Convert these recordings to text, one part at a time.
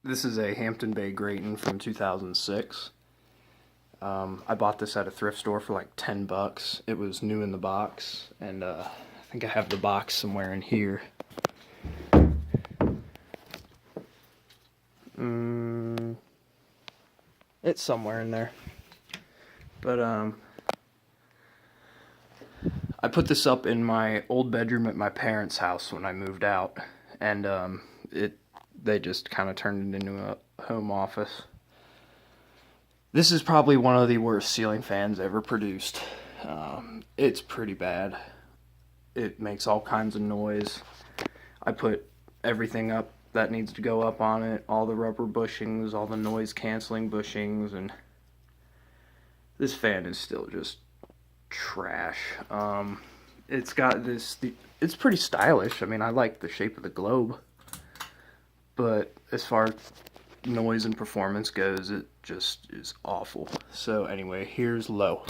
This is a Hampton Bay Grayton from 2006. I bought this at a thrift store for like $10. It was new in the box, and I think I have the box somewhere in here. It's somewhere in there. But I put this up in my old bedroom at my parents' house when I moved out, and they just kind of turned it into a home office. This is probably one of the worst ceiling fans ever produced. It's pretty bad. It makes all kinds of noise. I put everything up that needs to go up on it, all the rubber bushings, all the noise canceling bushings, and this fan is still just trash. It's got it's pretty stylish. I mean, I like the shape of the globe, but as far as noise and performance goes, it just is awful. So anyway, here's low.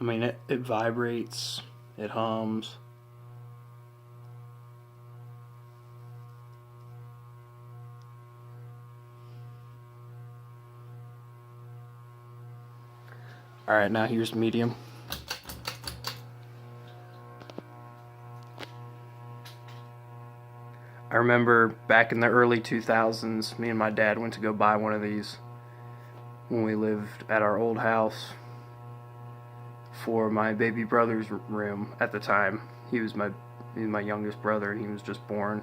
I mean, it vibrates, it hums. Alright, now here's medium. I remember back in the early 2000s, me and my dad went to go buy one of these when we lived at our old house for my baby brother's room at the time. He was my youngest brother, and he was just born.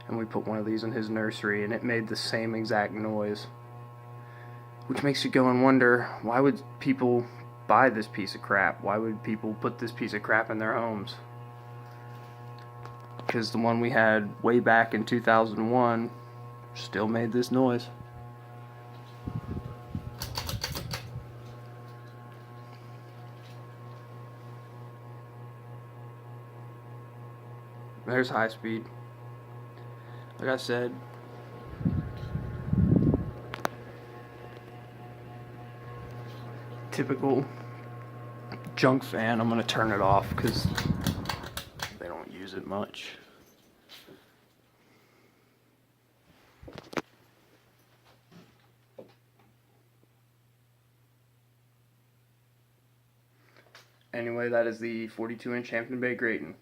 And we put one of these in his nursery, and it made the same exact noise. Which makes you go and wonder, why would people buy this piece of crap? Why would people put this piece of crap in their homes? Because the one we had way back in 2001 still made this noise. There's high speed. Like I said, typical junk fan. I'm gonna turn it off because they don't use it much. Anyway, that is the 42-inch Hampton Bay Grayton.